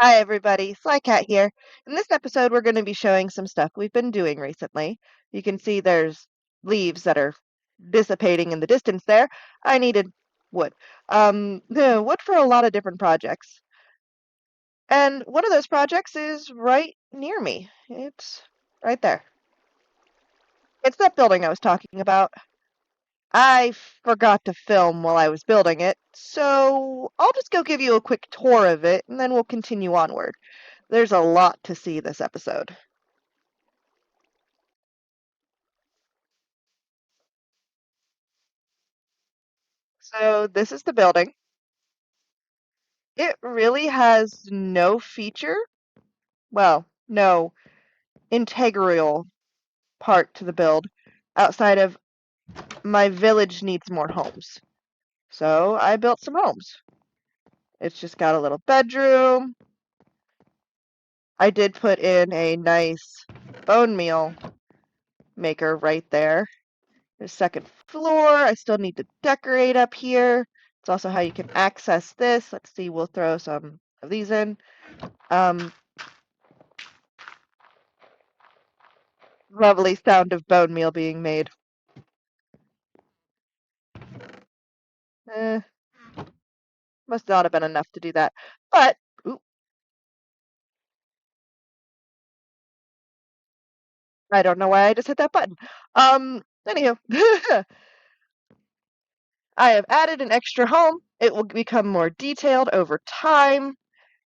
Hi, everybody. Slycat here. In this episode, we're going to be showing some stuff we've been doing recently. You can see there's leaves that are dissipating in the distance there. I needed wood. Wood for a lot of different projects. And one of those projects is right near me. It's right there. It's that building I was talking about. I forgot to film while I was building it, so I'll just go give you a quick tour of it, and then we'll continue onward. There's a lot to see this episode. So this is the building. It really has no feature, well, no integral part to the build outside of my village needs more homes. So I built some homes. It's just got a little bedroom. I did put in a nice bone meal maker right there. There's second floor. I still need to decorate up here. It's also how you can access this. Let's see, we'll throw some of these in. Lovely sound of bone meal being made. Eh, must not have been enough to do that. But, ooh, I don't know why I just hit that button. Anywho, I have added an extra home. It will become more detailed over time,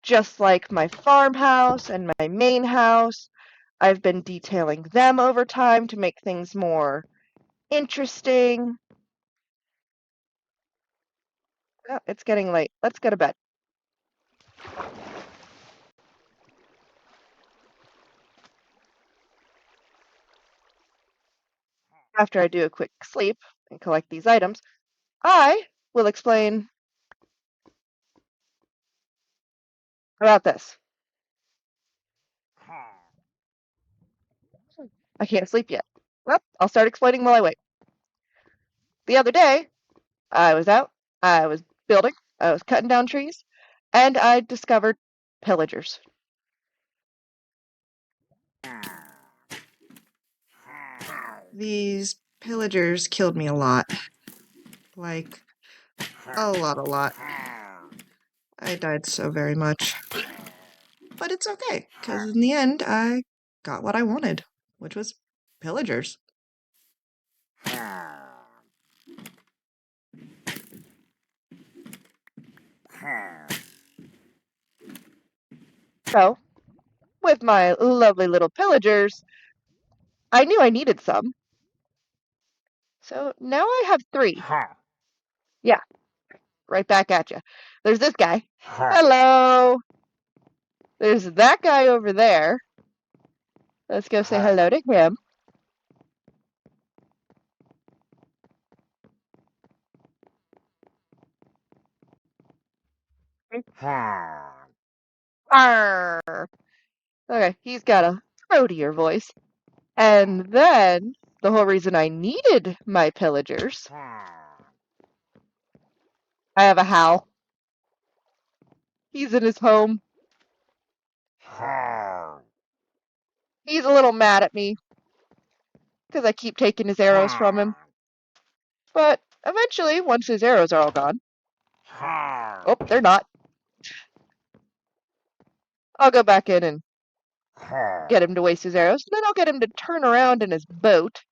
just like my farmhouse and my main house. I've been detailing them over time to make things more interesting. Oh, it's getting late. Let's go to bed. After I do a quick sleep and collect these items, I will explain about this. I can't sleep yet. Well, I'll start explaining while I wait. The other day, I was out, I was building, I was cutting down trees, and I discovered pillagers. These pillagers killed me a lot. Like, a lot. I died so very much. But it's okay, because in the end, I got what I wanted, which was pillagers. So, with my lovely little pillagers, I knew I needed some. So now I have three. Yeah, right back at you. There's this guy. Hello. There's that guy over there. Let's go say hello to him. Arr. Okay, he's got a throatier voice. And then the whole reason I needed my pillagers, I have a Hal. He's in his home. He's a little mad at me because I keep taking his arrows from him. But eventually, once his arrows are all gone, oh, they're not. I'll go back in and get him to waste his arrows. And then I'll get him to turn around in his boat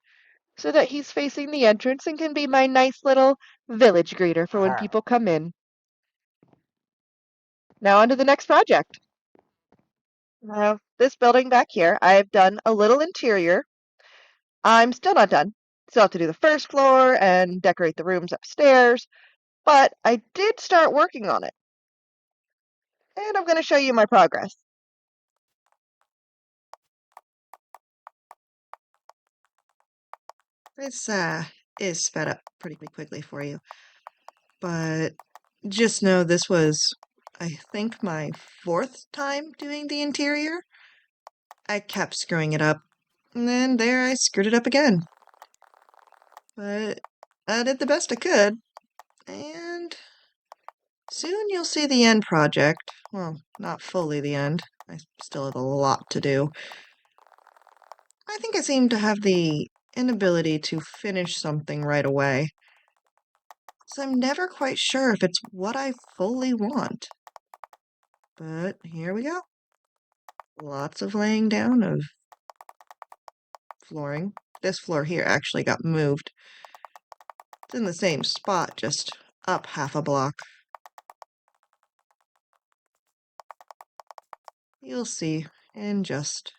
so that he's facing the entrance and can be my nice little village greeter for when people come in. Now on to the next project. Now, this building back here, I've done a little interior. I'm still not done. Still have to do the first floor and decorate the rooms upstairs, but I did start working on it. And I'm going to show you my progress. This is sped up pretty quickly for you, but just know this was, I think, my fourth time doing the interior. I kept screwing it up, and then there I screwed it up again. But I did the best I could, and soon you'll see the end project Well, not fully the end. I still have a lot to do. I think I seem to have the inability to finish something right away. So I'm never quite sure if it's what I fully want. But here we go. Lots of laying down of flooring. This floor here actually got moved. It's in the same spot, just up half a block. You'll see in just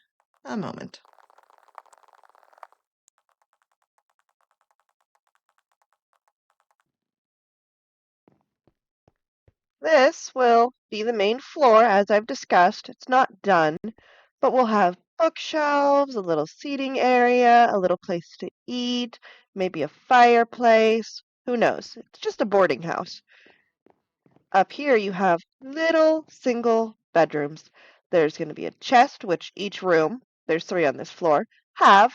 a moment. This will be the main floor, as I've discussed. It's not done, but we'll have bookshelves, a little seating area, a little place to eat, maybe a fireplace. Who knows? It's just a boarding house. Up here, you have little single bedrooms. There's going to be a chest, which each room, there's 3 on this floor, have,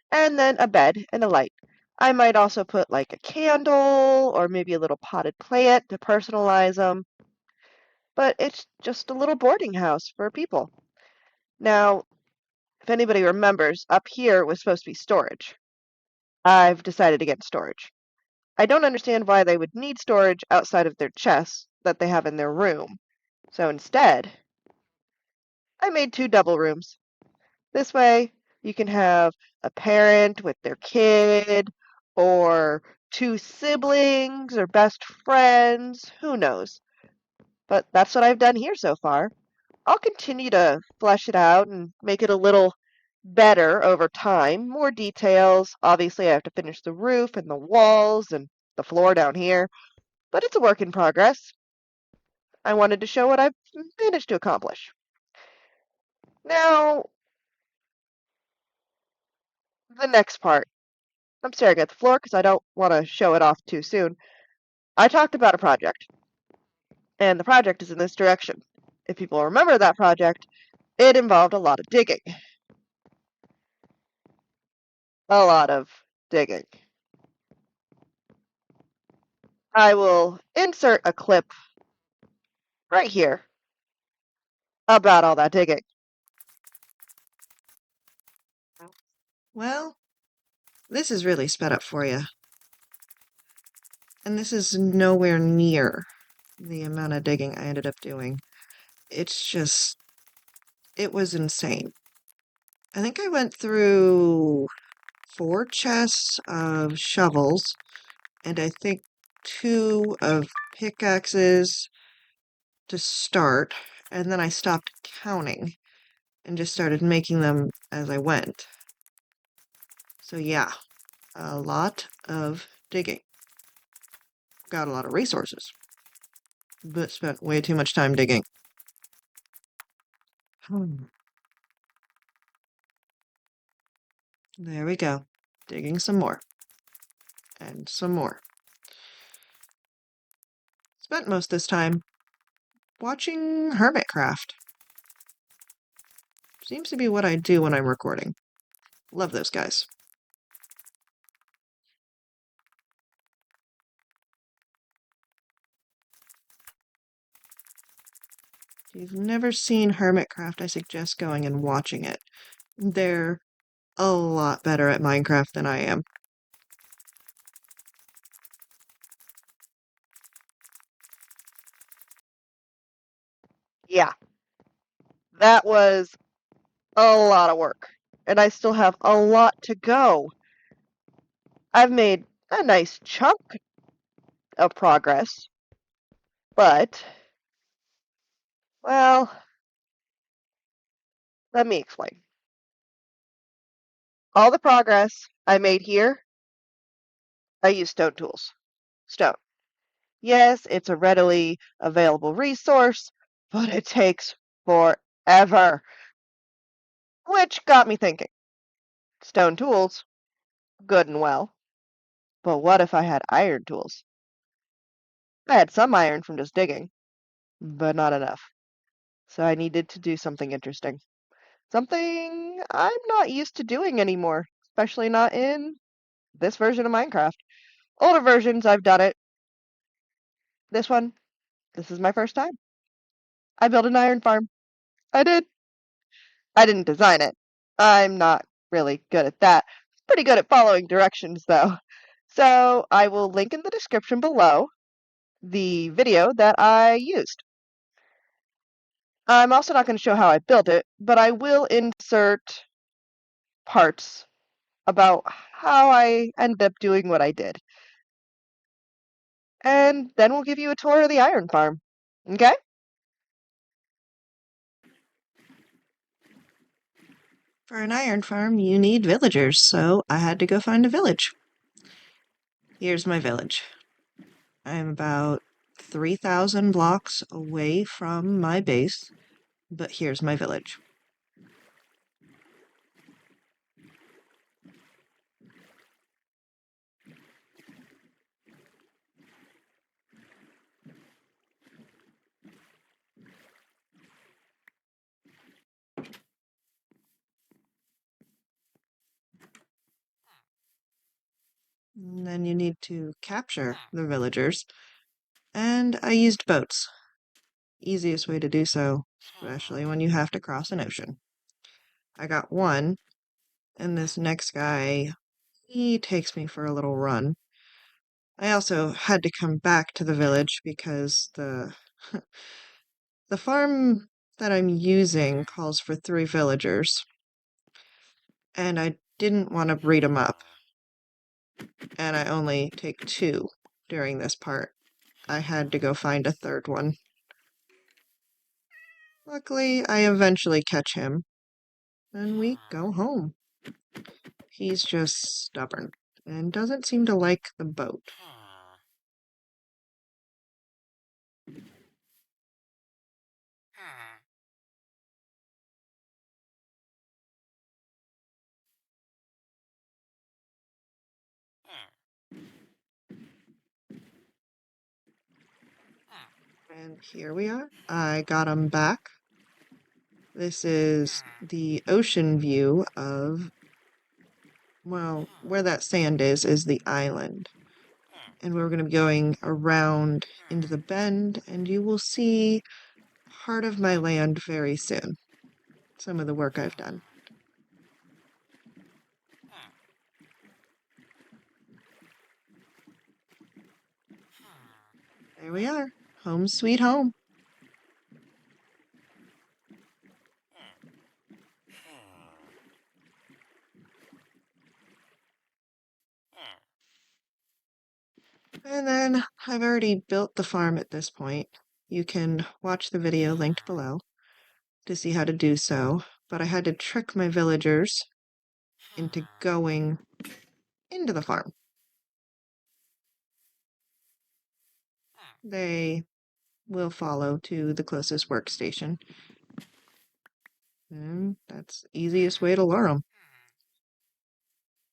and then a bed and a light. I might also put like a candle or maybe a little potted plant to personalize them, but it's just a little boarding house for people. Now, if anybody remembers, up here was supposed to be storage. I've decided against storage. I don't understand why they would need storage outside of their chests that they have in their room. So instead, I made 2 double rooms. This way, you can have a parent with their kid, or 2 siblings, or best friends, who knows. But that's what I've done here so far. I'll continue to flesh it out and make it a little better over time. More details. Obviously, I have to finish the roof and the walls and the floor down here, but it's a work in progress. I wanted to show what I've managed to accomplish. Now, the next part. I'm staring at the floor because I don't want to show it off too soon. I talked about a project, and the project is in this direction. If people remember that project, it involved a lot of digging. A lot of digging. I will insert a clip right here about all that digging. Well, this is really sped up for you. And this is nowhere near the amount of digging I ended up doing. It's just, it was insane. I think I went through 4 chests of shovels, and I think 2 of pickaxes to start, and then I stopped counting and just started making them as I went. So yeah, a lot of digging. Got a lot of resources, but spent way too much time digging. There we go. Digging some more. And some more. Spent most this time watching Hermitcraft. Seems to be what I do when I'm recording. Love those guys. If you've never seen Hermitcraft, I suggest going and watching it. They're a lot better at Minecraft than I am. Yeah, that was a lot of work, and I still have a lot to go. I've made a nice chunk of progress, but, well, let me explain. All the progress I made here, I use stone tools. Stone. Yes, it's a readily available resource, but it takes forever. Which got me thinking. Stone tools, good and well, but what if I had iron tools? I had some iron from just digging, but not enough. So I needed to do something interesting. Something I'm not used to doing anymore, especially not in this version of Minecraft. Older versions, I've done it. This one, this is my first time. I built an iron farm. I did. I didn't design it. I'm not really good at that. Pretty good at following directions, though. So I will link in the description below the video that I used. I'm also not going to show how I built it, but I will insert parts about how I ended up doing what I did. And then we'll give you a tour of the iron farm. Okay? For an iron farm, you need villagers, so I had to go find a village. Here's my village. I'm about 3,000 blocks away from my base, but here's my village. And then you need to capture the villagers, and I used boats. Easiest way to do so, especially when you have to cross an ocean. I got one, and this next guy, he takes me for a little run. I also had to come back to the village because the farm that I'm using calls for 3 villagers, and I didn't want to breed them up, and I only take 2 during this part. I had to go find a third one. Luckily, I eventually catch him, and we go home. He's just stubborn and doesn't seem to like the boat. And here we are. I got him back. This is the ocean view of, well, where that sand is the island. And we're going to be going around into the bend, and you will see part of my land very soon. Some of the work I've done. There we are. Home sweet home. And then I've already built the farm at this point. You can watch the video linked below to see how to do so, but I had to trick my villagers into going into the farm. They will follow to the closest workstation. And that's the easiest way to lure them.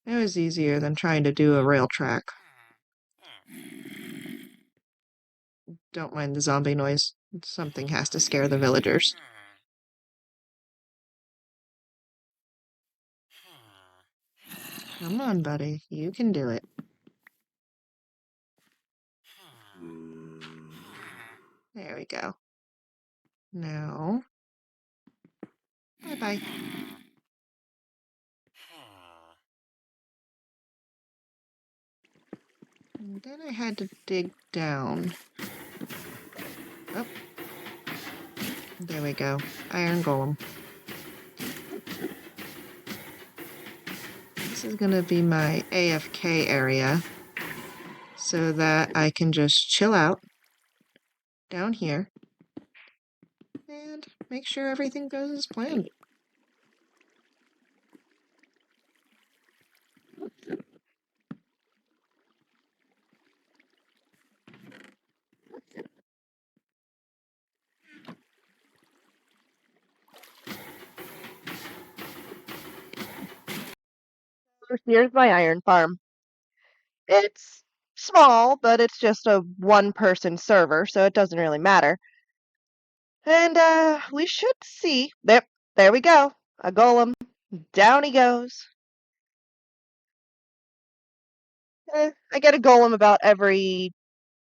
It was easier than trying to do a rail track. Don't mind the zombie noise. Something has to scare the villagers. Come on, buddy. You can do it. There we go. Now, bye-bye. And then I had to dig down. Oh, there we go. Iron golem. This is going to be my AFK area so that I can just chill out down here and make sure everything goes as planned. So here's my iron farm. It's small, but it's just a one-person server, so it doesn't really matter. And we should see. There we go. A golem. Down he goes. I get a golem about every,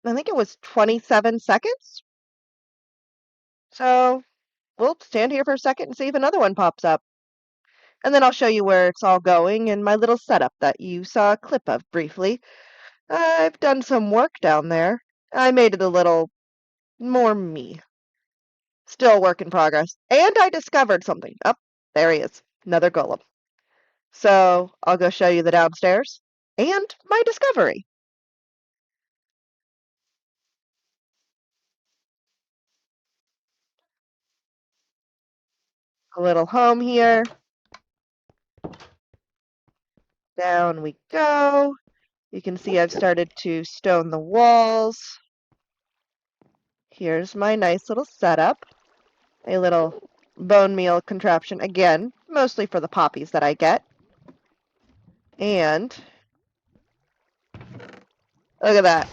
I think it was 27 seconds. So we'll stand here for a second and see if another one pops up. And then I'll show you where it's all going in my little setup that you saw a clip of briefly. I've done some work down there. I made it a little more me. Still a work in progress. And I discovered something. Oh, there he is. Another golem. So I'll go show you the downstairs and my discovery. A little home here. Down we go. You can see I've started to stone the walls. Here's my nice little setup. A little bone meal contraption, again, mostly for the poppies that I get. And look at that.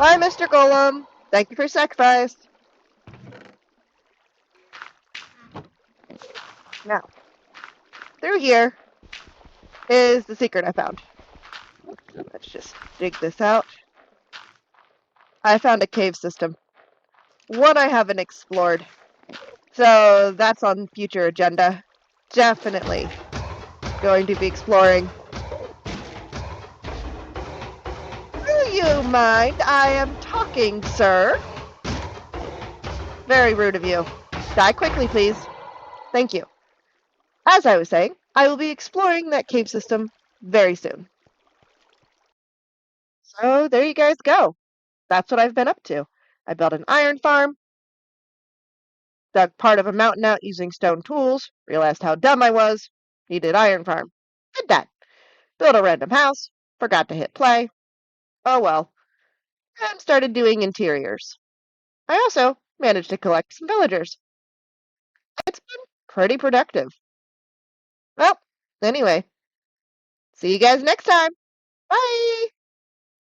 Hi, Mr. Golem. Thank you for your sacrifice. Now, through here is the secret I found. Let's just dig this out. I found a cave system. One I haven't explored. So that's on future agenda. Definitely going to be exploring. Do you mind? I am talking, sir. Very rude of you. Die quickly, please. Thank you. As I was saying, I will be exploring that cave system very soon. So there you guys go. That's what I've been up to. I built an iron farm, dug part of a mountain out using stone tools, realized how dumb I was, needed iron farm. Did that. Built a random house, forgot to hit play. Oh well. And started doing interiors. I also managed to collect some villagers. It's been pretty productive. Well, anyway, see you guys next time. Bye!